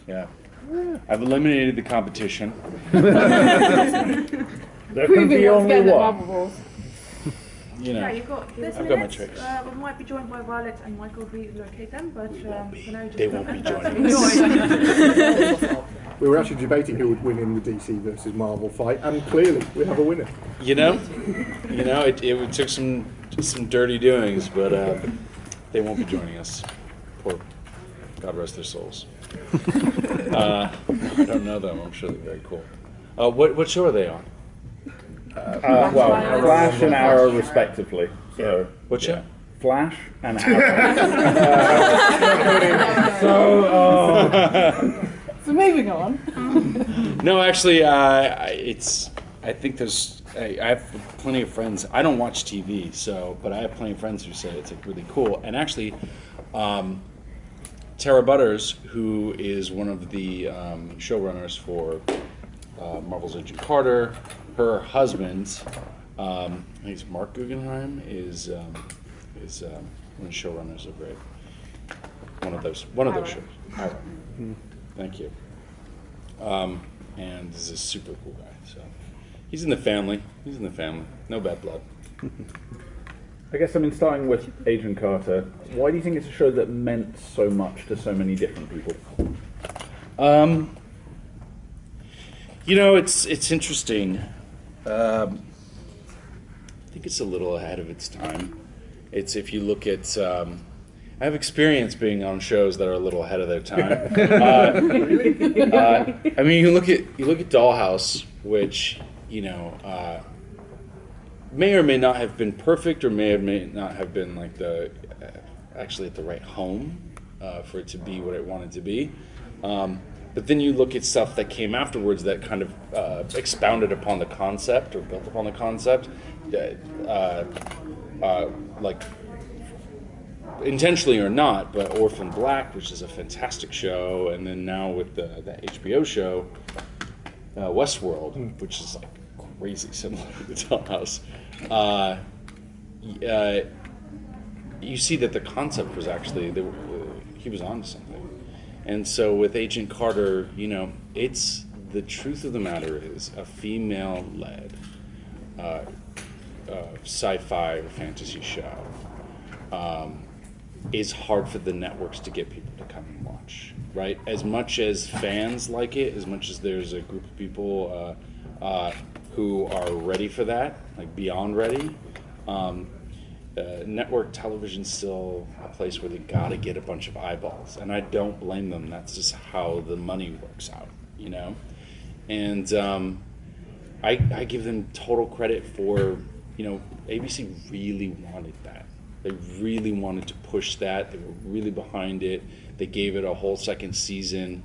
Yeah. I've eliminated the competition. There can be only one. You know, Yeah, you've got I've got my tricks. We might be joined by Violett and Michael to relocate them, but They won't be joining us. We were actually debating who would win in the DC versus Marvel fight, and clearly we have a winner. You know, it took some dirty doings, but they won't be joining us. Poor, God rest their souls. I don't know them. I'm sure they're very cool. What show are they on? Well, Flash and Arrow respectively. So What show? Flash and Arrow. So moving on. No, actually, I think there's. I have plenty of friends. I don't watch TV, but I have plenty of friends who say it's like really cool. And actually, Tara Butters, who is one of the showrunners for Marvel's Agent Carter, her husband, I think it's Mark Guggenheim, is one of the showrunners of one of those shows. Arrow. Thank you. And this is a super cool guy. So he's in the family. No bad blood. I guess starting with Agent Carter, why do you think it's a show that meant so much to so many different people? It's interesting. I think it's a little ahead of its time. It's if you look at. I have experience being on shows that are a little ahead of their time. You look at Dollhouse, which may or may not have been perfect, or may not have been like actually at the right home for it to be what it wanted to be. But then you look at stuff that came afterwards that kind of expounded upon the concept or built upon the concept, like intentionally or not, but Orphan Black, which is a fantastic show, and then now with the HBO show, Westworld, which is like crazy similar to Dollhouse. You see that the concept was actually he was onto something. And so with Agent Carter, it's the truth of the matter is a female-led sci-fi or fantasy show is hard for the networks to get people to come and watch, right? As much as fans like it, as much as there's a group of people who are ready for that, like beyond ready, network television's still a place where they gotta get a bunch of eyeballs, and I don't blame them. That's just how the money works out, And I give them total credit for, ABC really wanted that. They really wanted to push that. They were really behind it. They gave it a whole second season.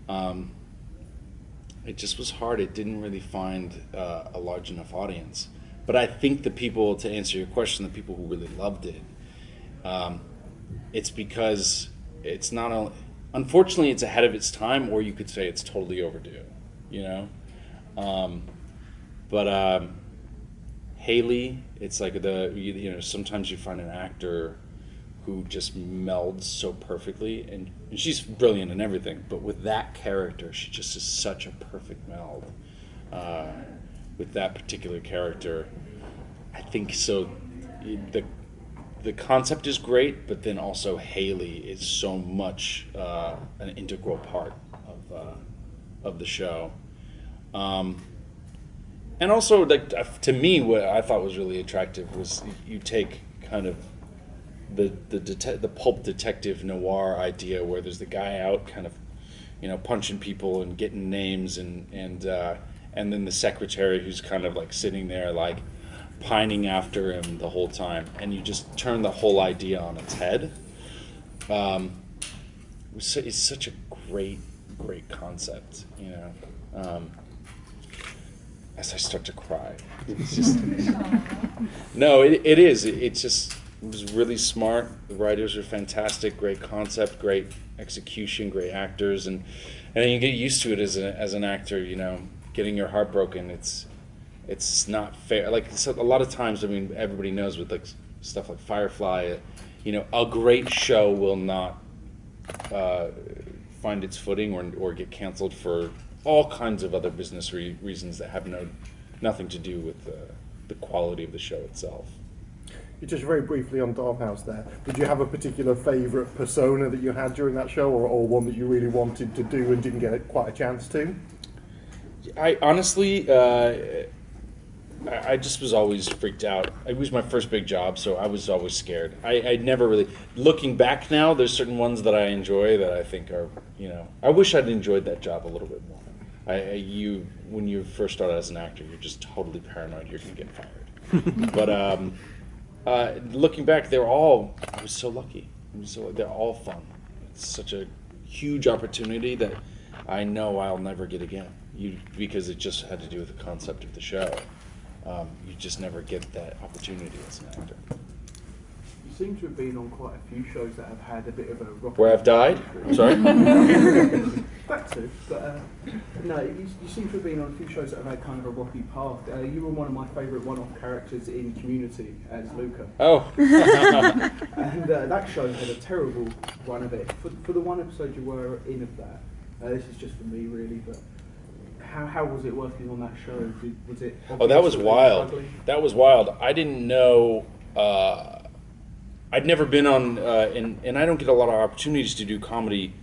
It just was hard. It didn't really find a large enough audience. But I think the people, to answer your question, the people who really loved it, it's because it's not only, unfortunately, it's ahead of its time, or you could say it's totally overdue, But Haley, it's like sometimes you find an actor who just melds so perfectly, and she's brilliant in everything, but with that character, she just is such a perfect meld. With that particular character, I think so. The concept is great, but then also Haley is so much an integral part of the show. And also, to me, what I thought was really attractive was you take kind of the pulp detective noir idea, where there's the guy out kind of, punching people and getting names, and then the secretary who's kind of like sitting there like pining after him the whole time, and you just turn the whole idea on its head. It's such a great concept, as I start to cry. It's just no, it is. It was really smart. The writers are fantastic. Great concept, great execution, great actors, and then you get used to it as an actor. Getting your heart broken. It's it's not fair. Like so a lot of times, I mean, everybody knows with like stuff like Firefly, you know, a great show will not find its footing or get canceled for all kinds of other business reasons that have nothing to do with the quality of the show itself. Just very briefly on Dollhouse there, did you have a particular favourite persona that you had during that show, or one that you really wanted to do and didn't get quite a chance to? I honestly, I just was always freaked out. It was my first big job, so I was always scared. I never really, looking back now, there's certain ones that I enjoy that I think are, you know, I wish I'd enjoyed that job a little bit more. When you first start out as an actor, you're just totally paranoid you're going to get fired. But looking back, I was so lucky. They're all fun. It's such a huge opportunity that I know I'll never get again. Because it just had to do with the concept of the show. You just never get that opportunity as an actor. You seem to have been on quite a few shows that have had a bit of a rocky... Where I've died? Sorry? That too, but no, you seem to have been on a few shows that have had kind of a rocky path. You were one of my favourite one-off characters in Community as Luca. Oh. And that show had a terrible run of it. For the one episode you were in of that, this is just for me really, but how was it working on that show? Was it? Oh, that was wild. Struggling? That was wild. I didn't know. I'd never been on, and I don't get a lot of opportunities to do comedy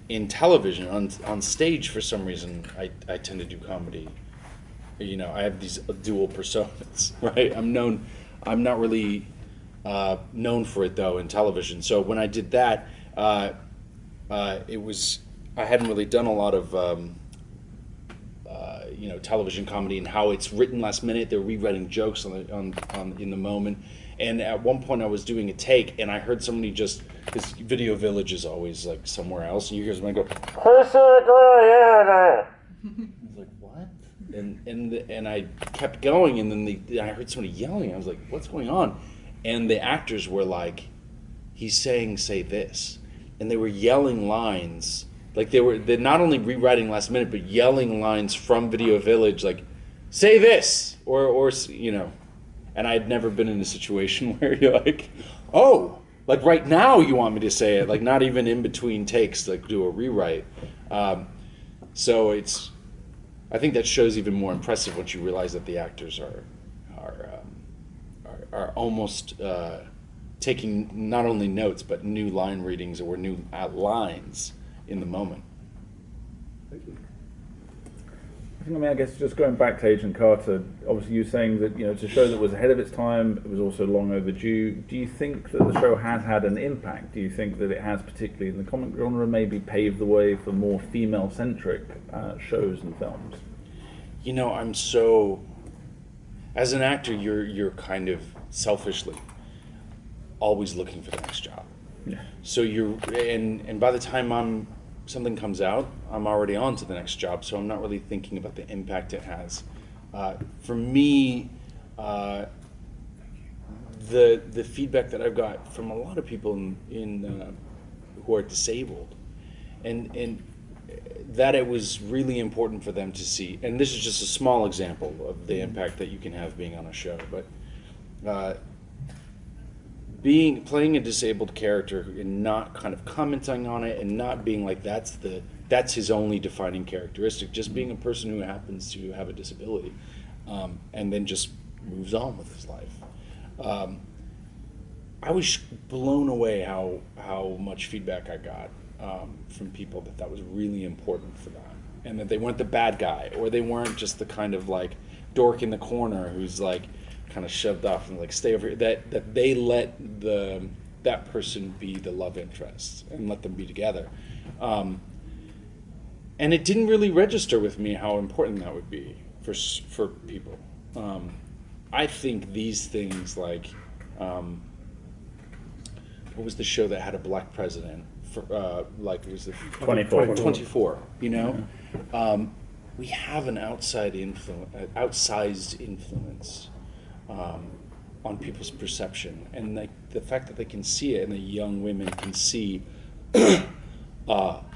in television. On stage, for some reason, I tend to do comedy. You know, I have these dual personas, right? I'm not really known for it though in television. So when I did that, it was I hadn't really done a lot of. You know, television comedy and how it's written last minute. They're rewriting jokes on in the moment. And at one point I was doing a take and I heard somebody just, because Video Village is always like somewhere else, and you hear somebody go, I was like, what? And I kept going, and then I heard somebody yelling. I was like, what's going on? And the actors were like, he's saying, say this. And they were yelling lines. Like they're not only rewriting last minute, but yelling lines from Video Village, like, say this, or you know. And I had never been in a situation where you're like, oh, like right now you want me to say it, like not even in between takes, like do a rewrite. So I think that show's even more impressive once you realize that the actors are almost taking not only notes but new line readings or new lines in the moment. I guess just going back to Agent Carter, obviously you were saying that, you know, it's a show that was ahead of its time, it was also long overdue. Do you think that the show has had an impact? Do you think that it has, particularly in the comic genre, maybe paved the way for more female-centric shows and films? You know, as an actor, you're kind of selfishly always looking for the next job. Yeah. So and by the time something comes out, I'm already on to the next job, so I'm not really thinking about the impact it has. For me, the feedback that I've got from a lot of people who are disabled, and that it was really important for them to see, and this is just a small example of the impact that you can have being on a show, but playing a disabled character and not kind of commenting on it and not being like that's his only defining characteristic, just being a person who happens to have a disability, and then just moves on with his life. I was blown away how much feedback I got from people that was really important for them, and that they weren't the bad guy, or they weren't just the kind of like dork in the corner who's like kind of shoved off and like stay over here, that they let that person be the love interest and let them be together, and it didn't really register with me how important that would be for people. I think these things like what was the show that had a black president for like it was the 24, you know. Yeah. We have an outsized influence on people's perception, and like the fact that they can see it, and the young women can see a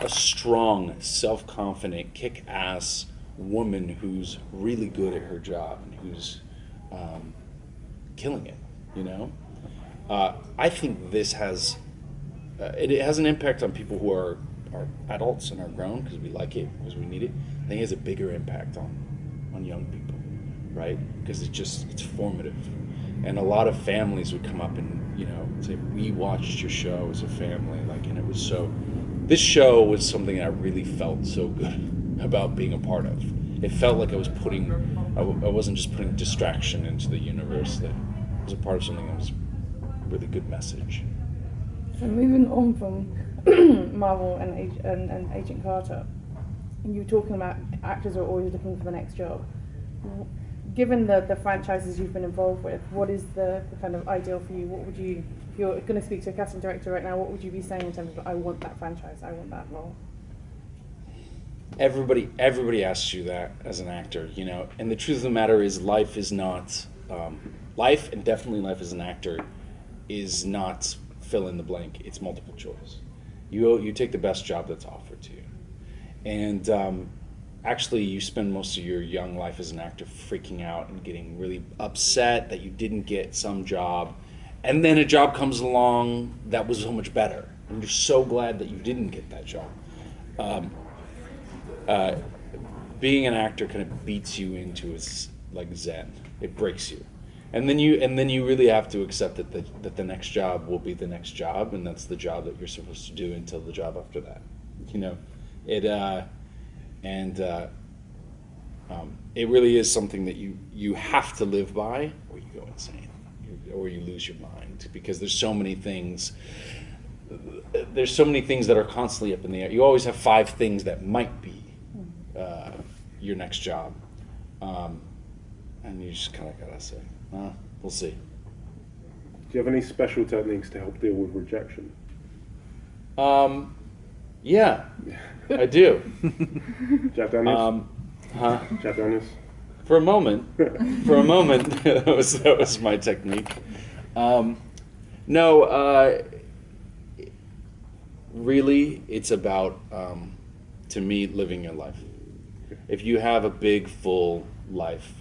strong, self-confident, kick-ass woman who's really good at her job and who's killing it, you know? I think this has, it has an impact on people who are adults and are grown because we like it, because we need it. I think it has a bigger impact on young people, right? Because it's formative. And a lot of families would come up and, you know, say, we watched your show as a family, like, and it was so, this show was something that I really felt so good about being a part of. It felt like I was I wasn't just putting distraction into the universe, that I was a part of something that was a really good message. So moving on from Marvel and Agent Carter, and you were talking about actors are always looking for the next job. Given the franchises you've been involved with, what is the kind of ideal for you? What would you, if you're going to speak to a casting director right now, what would you be saying in terms of, I want that franchise, I want that role? Everybody asks you that as an actor, you know, and the truth of the matter is life is not, life, and definitely life as an actor, is not fill in the blank, it's multiple choice. You take the best job that's offered to you. And actually, you spend most of your young life as an actor freaking out and getting really upset that you didn't get some job, and then a job comes along that was so much better, and you're so glad that you didn't get that job. Being an actor kind of beats you into like Zen. It breaks you, and then you really have to accept that the next job will be the next job, and that's the job that you're supposed to do until the job after that. You know, it really is something that you have to live by, or you go insane, or you lose your mind, because there's so many things that are constantly up in the air. You always have 5 things that might be your next job, and you just kind of gotta say, we'll see. Do you have any special techniques to help deal with rejection? Yeah, I do. Jack Daniels? Jack Daniels? For a moment, that was my technique. Really, it's about, to me, living your life. If you have a big, full life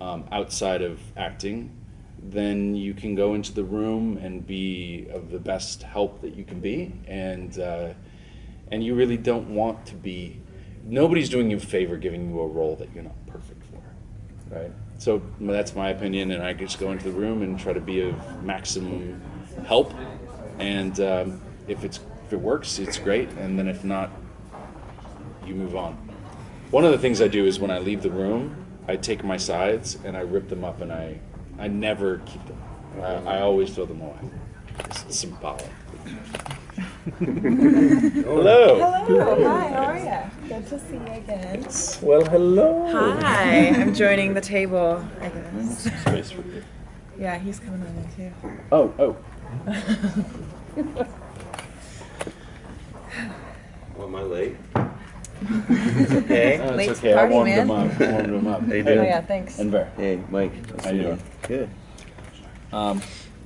outside of acting, then you can go into the room and be of the best help that you can be, and you really don't want to be. Nobody's doing you a favor giving you a role that you're not perfect for, right? So that's my opinion, and I just go into the room and try to be of maximum help, and if it works, it's great, and then if not, you move on. One of the things I do is when I leave the room, I take my sides and I rip them up, and I never keep them. I always throw them away. It's symbolic. Hello. Hello. Hi. How are you? Good to see you again. Well, hello. Hi. I'm joining the table, I guess. Space for you. Yeah, he's coming on in too. Oh. Well, am I late? Okay. It's Late to okay. party, I warmed man. him up. How you Oh doing? yeah, thanks. Enver. Hey, Mike. How you doing? Good.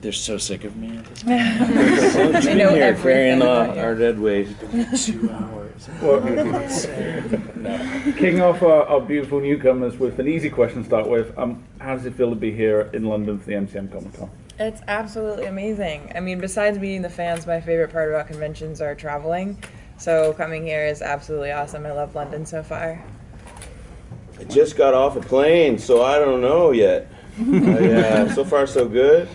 They're so sick of me. Well, They know here everything carrying about you. our dead weight. 2 hours. Well, No. kicking off our beautiful newcomers with an easy question to start with. How does it feel to be here in London for the MCM Comic Con? It's absolutely amazing. I mean, besides meeting the fans, my favorite part about conventions are traveling. So coming here is absolutely awesome. I love London so far. I just got off a plane, so I don't know yet. So far so good.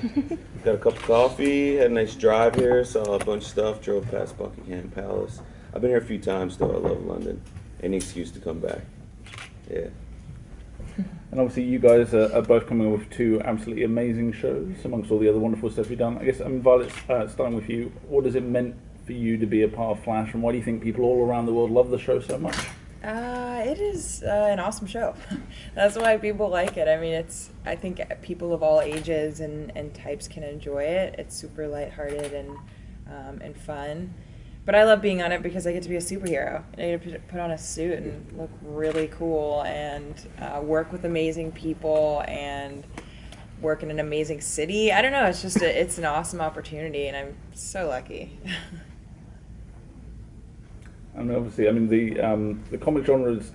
Got a cup of coffee, had a nice drive here, saw a bunch of stuff, drove past Buckingham Palace. I've been here a few times though, I love London. Any excuse to come back. Yeah. And obviously you guys are both coming with 2 absolutely amazing shows amongst all the other wonderful stuff you've done. I guess, Violet, starting with you, what has it meant for you to be a part of Flash, and why do you think people all around the world love the show so much? It is an awesome show. That's why people like it. I mean, I think people of all ages and types can enjoy it. It's super lighthearted and fun. But I love being on it because I get to be a superhero. I get to put on a suit and look really cool and work with amazing people and work in an amazing city. I don't know. It's just it's an awesome opportunity, and I'm so lucky. And obviously, I mean, the comic genre is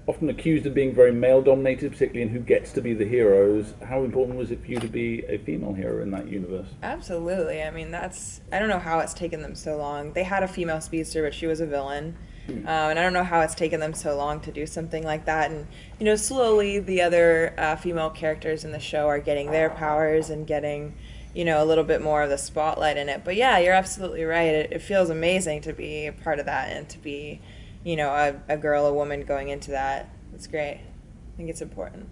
often accused of being very male-dominated, particularly in who gets to be the heroes. How important was it for you to be a female hero in that universe? Absolutely. I mean, I don't know how it's taken them so long. They had a female speedster, but she was a villain. And I don't know how it's taken them so long to do something like that. And, you know, slowly the other female characters in the show are getting their powers and getting, you know, a little bit more of the spotlight in it. But yeah, you're absolutely right. It feels amazing to be a part of that and to be, you know, a girl, a woman going into that. It's great. I think it's important.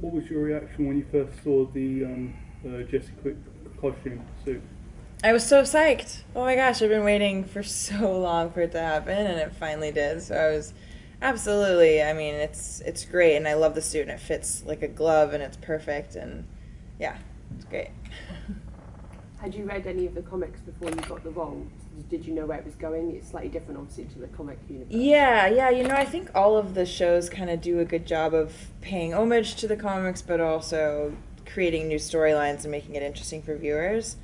What was your reaction when you first saw the Jessie Quick costume suit? I was so psyched. Oh my gosh, I've been waiting for so long for it to happen, and it finally did. So I was absolutely, I mean, it's great, and I love the suit, and it fits like a glove, and it's perfect, and yeah, it's great. Had you read any of the comics before you got the role? Did you know where it was going? It's slightly different, obviously, to the comic universe. Yeah, you know, I think all of the shows kind of do a good job of paying homage to the comics, but also creating new storylines and making it interesting for viewers.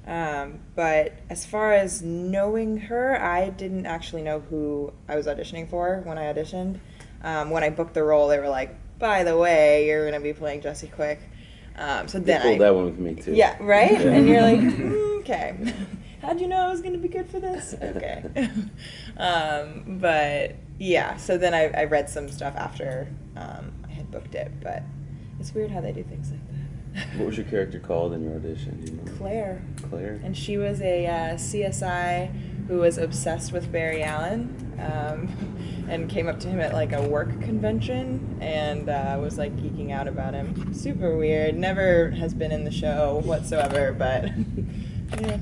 But as far as knowing her, I didn't actually know who I was auditioning for when I auditioned. When I booked the role, they were like, by the way, you're going to be playing Jessie Quick. So then I pulled that one with me too. Yeah, right? Yeah. And you're like, okay. How'd you know I was going to be good for this? Okay. But yeah, so then I read some stuff after I had booked it, but it's weird how they do things like that. What was your character called in your audition? Do you remember? Claire. Claire? And she was a CSI who was obsessed with Barry Allen and came up to him at like a work convention and was like geeking out about him. Super weird. Never has been in the show whatsoever, but yeah.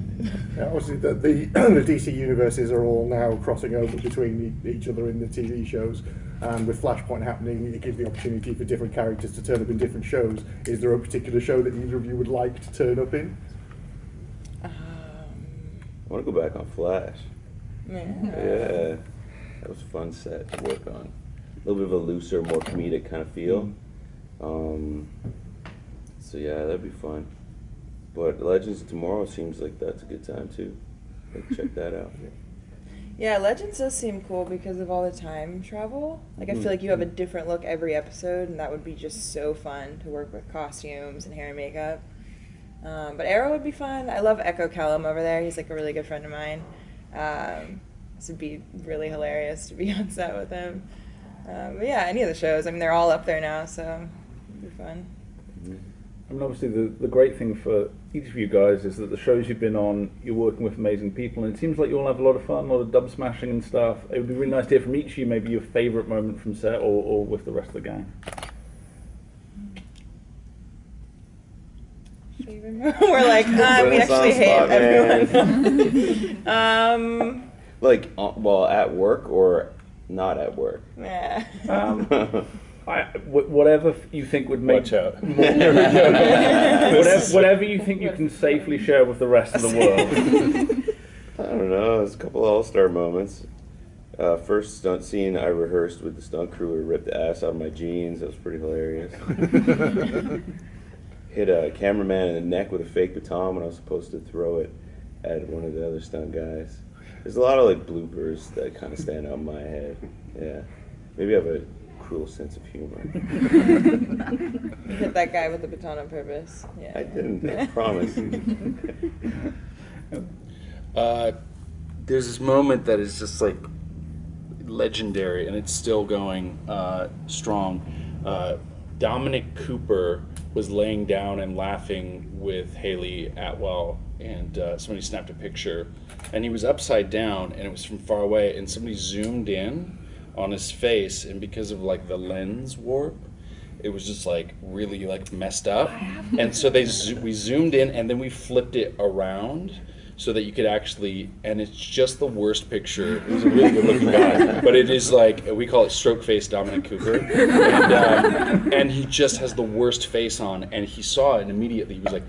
Obviously, the DC universes are all now crossing over between each other in the TV shows, and with Flashpoint happening, it gives the opportunity for different characters to turn up in different shows. Is there a particular show that either of you would like to turn up in? I want to go back on Flash. Yeah, that was a fun set to work on. A little bit of a looser, more comedic kind of feel. So yeah, that'd be fun. But Legends of Tomorrow seems like that's a good time too. Like, check that out. Yeah, Legends does seem cool because of all the time travel. Like, I feel like you have a different look every episode, and that would be just so fun to work with costumes and hair and makeup. But Arrow would be fun. I love Echo Kellum over there. He's like a really good friend of mine. This would be really hilarious to be on set with him. But yeah, any of the shows. I mean, they're all up there now, so it'd be fun. I mean, obviously, the great thing for each of you guys is that the shows you've been on, you're working with amazing people, and it seems like you all have a lot of fun, a lot of dub smashing and stuff. It would be really nice to hear from each of you maybe your favourite moment from set or with the rest of the gang. We're like, we actually hate everyone. Like, well, at work or not at work? Yeah. Whatever you think would make Watch out. whatever you think you can safely share with the rest of the world. I don't know. There's a couple of all-star moments. First stunt scene I rehearsed with the stunt crew. I ripped the ass out of my jeans. That was pretty hilarious. Hit a cameraman in the neck with a fake baton when I was supposed to throw it at one of the other stunt guys. There's a lot of like bloopers that kind of stand out in my head. Yeah, maybe I have a cruel sense of humor. You hit that guy with the baton on purpose. Yeah. I didn't. I promise. There's this moment that is just like legendary, and it's still going strong. Dominic Cooper was laying down and laughing with Haley Atwell, and somebody snapped a picture, and he was upside down, and it was from far away, and somebody zoomed in on his face, and because of like the lens warp, it was just like really like messed up, and so we zoomed in, and then we flipped it around so that you could actually, and it's just the worst picture. It was a really good looking guy, but it is like, we call it stroke face Dominic Cooper, and he just has the worst face on, and he saw it and immediately he was like,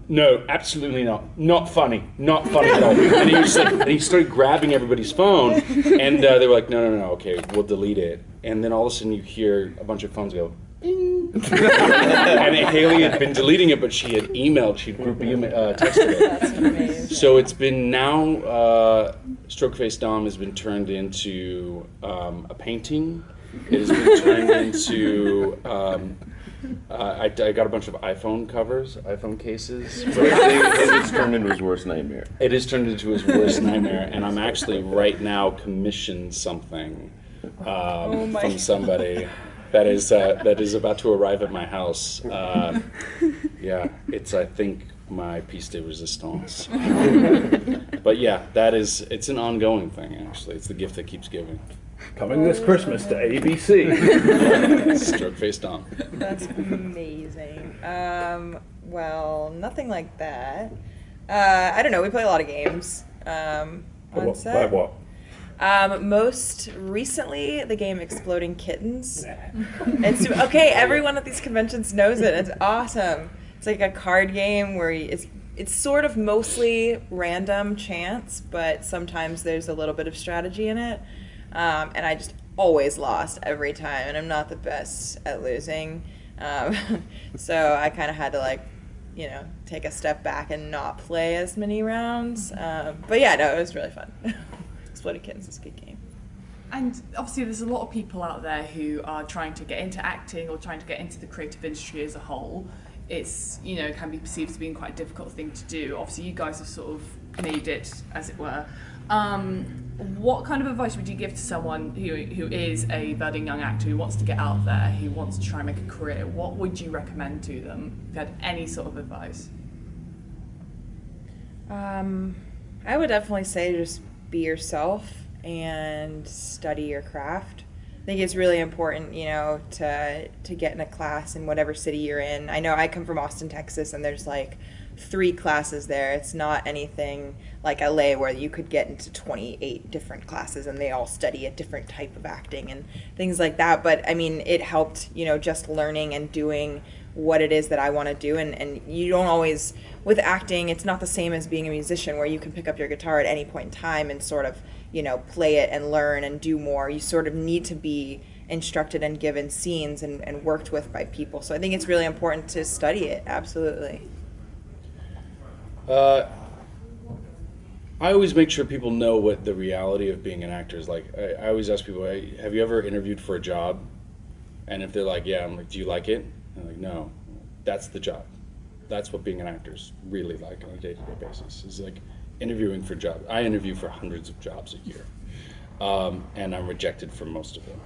no, absolutely not funny at all. And he was like, and he started grabbing everybody's phone, and they were like, no, okay, we'll delete it. And then all of a sudden you hear a bunch of phones go, ding. And Haley had been deleting it, but she had emailed, she'd group texted it. That's amazing. So it's been now, Stroke Face Dom has been turned into a painting, It has been turned into. I got a bunch of iPhone covers, iPhone cases. So it's turned into his worst nightmare. It has turned into his worst nightmare, and I'm actually right now commissioned something from somebody that is about to arrive at my house. Yeah, it's I think my piece de resistance. But yeah, it's an ongoing thing actually. It's the gift that keeps giving. Coming this Christmas to ABC. Stroke face Dom. That's amazing. Well, nothing like that. I don't know. We play a lot of games on set. Like what? Most recently, the game Exploding Kittens. It's okay. Everyone at these conventions knows it. It's awesome. It's like a card game where it's sort of mostly random chance, but sometimes there's a little bit of strategy in it. And I just always lost every time, and I'm not the best at losing. So I kind of had to take a step back and not play as many rounds. But yeah, no, it was really fun. Exploding Kittens is a good game. And obviously there's a lot of people out there who are trying to get into acting or trying to get into the creative industry as a whole. It's, can be perceived as being quite a difficult thing to do. Obviously you guys have sort of made it, as it were. What kind of advice would you give to someone who is a budding young actor who wants to get out there, who wants to try and make a career? What would you recommend to them if you had any sort of advice? I would definitely say just be yourself and study your craft. I think it's really important, to get in a class in whatever city you're in. I know I come from Austin, Texas, and there's 3 classes there. It's not anything like LA where you could get into 28 different classes and they all study a different type of acting and things like that. But I mean, it helped, just learning and doing what it is that I want to do. And you don't always, with acting, it's not the same as being a musician where you can pick up your guitar at any point in time and sort of, play it and learn and do more. You sort of need to be instructed and given scenes and worked with by people. So I think it's really important to study it, absolutely. I always make sure people know what the reality of being an actor is like. I always ask people, hey, have you ever interviewed for a job? And if they're like, yeah, I'm like, do you like it? I'm like, no, that's the job. That's what being an actor is really like on a day-to-day basis. It's like interviewing for jobs. I interview for hundreds of jobs a year, and I'm rejected for most of them.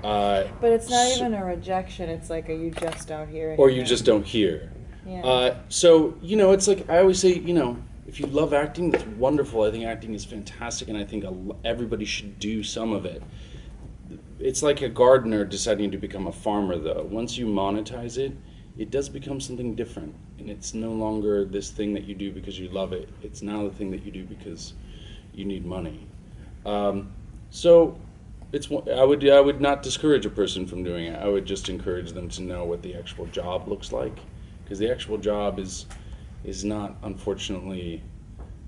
But it's not even a rejection. It's like you just don't hear it. Or you just don't hear. Yeah. So, it's like I always say, if you love acting, that's wonderful. I think acting is fantastic, and I think everybody should do some of it. It's like a gardener deciding to become a farmer, though. Once you monetize it, it does become something different, and it's no longer this thing that you do because you love it. It's now the thing that you do because you need money. So I would not discourage a person from doing it. I would just encourage them to know what the actual job looks like, because the actual job is not, unfortunately,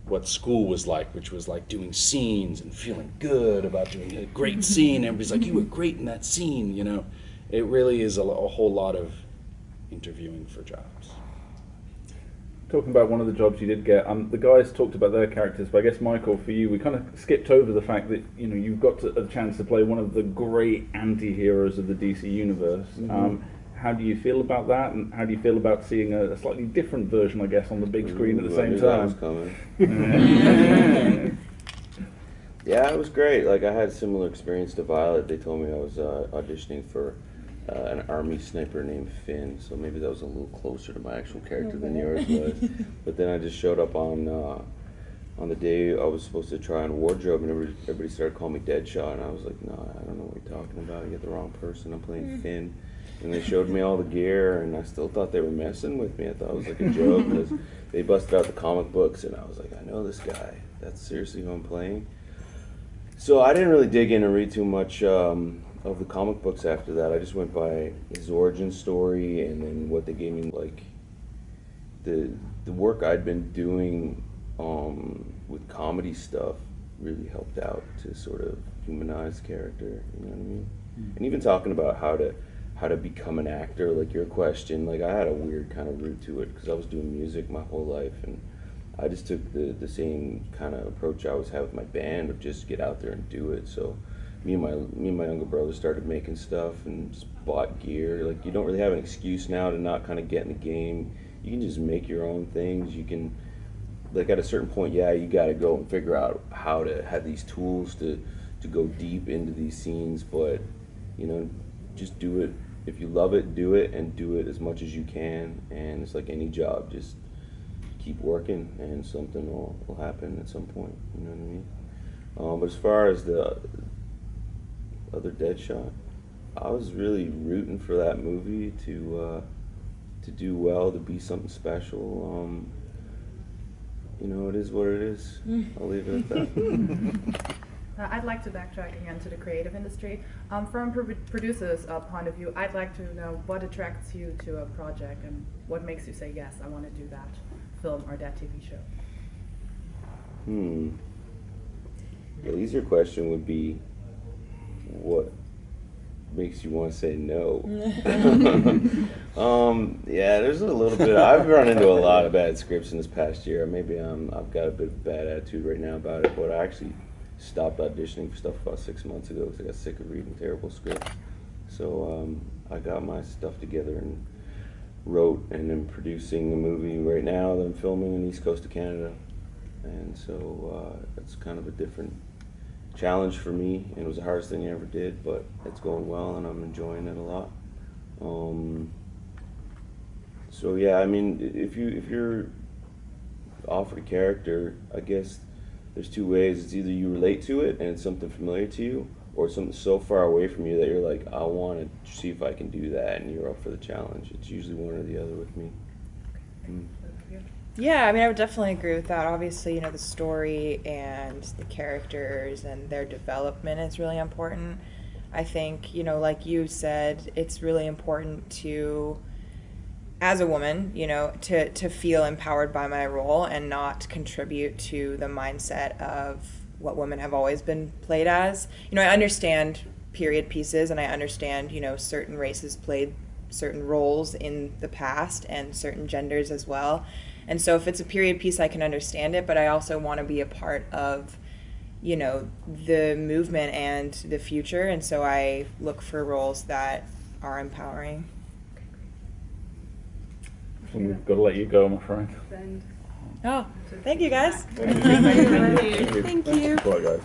what school was like, which was like doing scenes and feeling good about doing a great scene. Everybody's like, you were great in that scene, It really is a whole lot of interviewing for jobs. Talking about one of the jobs you did get, the guys talked about their characters, but I guess, Michael, for you, we kind of skipped over the fact that, you've got a chance to play one of the great anti-heroes of the DC universe. Mm-hmm. How do you feel about that, and how do you feel about seeing a slightly different version, I guess, on the big screen at the same time? That was coming. Yeah, it was great. I had a similar experience to Violett. They told me I was auditioning for an army sniper named Finn, so maybe that was a little closer to my actual character than yours was. But then I just showed up on the day I was supposed to try on wardrobe, and everybody started calling me Deadshot, and I was like, no, I don't know what you're talking about. You get the wrong person. I'm playing Finn. And they showed me all the gear, and I still thought they were messing with me. I thought it was like a joke, because they busted out the comic books, and I was like, I know this guy. That's seriously who I'm playing. So I didn't really dig in and read too much of the comic books after that. I just went by his origin story, and then what they gave me, the work I'd been doing with comedy stuff really helped out to sort of humanize character, you know what I mean? Mm-hmm. And even talking about how to become an actor, like your question, I had a weird kind of route to it because I was doing music my whole life, and I just took the same kind of approach I always had with my band of just get out there and do it. So me and my younger brother started making stuff and just bought gear. Like, you don't really have an excuse now to not kind of get in the game. You can just make your own things. You can, like, at a certain point, yeah, you got to go and figure out how to have these tools to go deep into these scenes, but, you know, just do it. If you love it, do it, and do it as much as you can. And it's like any job, just keep working, and something will happen at some point. You know what I mean? But as far as the other Deadshot, I was really rooting for that movie to do well, to be something special. You know, it is what it is. I'll leave it at that. I'd like to backtrack again to the creative industry. From a producer's point of view, I'd like to know what attracts you to a project and what makes you say, yes, I want to do that film or that TV show. The easier question would be, what makes you want to say no? Yeah, there's a little bit. I've run into a lot of bad scripts in this past year. Maybe I've got a bit of bad attitude right now about it, but I actually stopped auditioning for stuff about 6 months ago because I got sick of reading terrible scripts. So I got my stuff together and wrote and am producing a movie right now that I'm filming in the East Coast of Canada. And so it's kind of a different challenge for me, and it was the hardest thing I ever did, but it's going well and I'm enjoying it a lot. So yeah, I mean, if you're offered a character, I guess there's two ways. It's either you relate to it and it's something familiar to you, or something so far away from you that you're like, I want to see if I can do that, and you're up for the challenge. It's usually one or the other with me. Yeah, I mean, I would definitely agree with that. Obviously, you know, the story and the characters and their development is really important. I think, you know, like you said, it's really important to, as a woman, you know, to feel empowered by my role and not contribute to the mindset of what women have always been played as. You know, I understand period pieces, and I understand, you know, certain races played certain roles in the past and certain genders as well. And so if it's a period piece, I can understand it, but I also want to be a part of, you know, the movement and the future. And so I look for roles that are empowering. We've got to let you go, my friend. Oh, thank you guys. Thank you. Thank you. Bye, guys.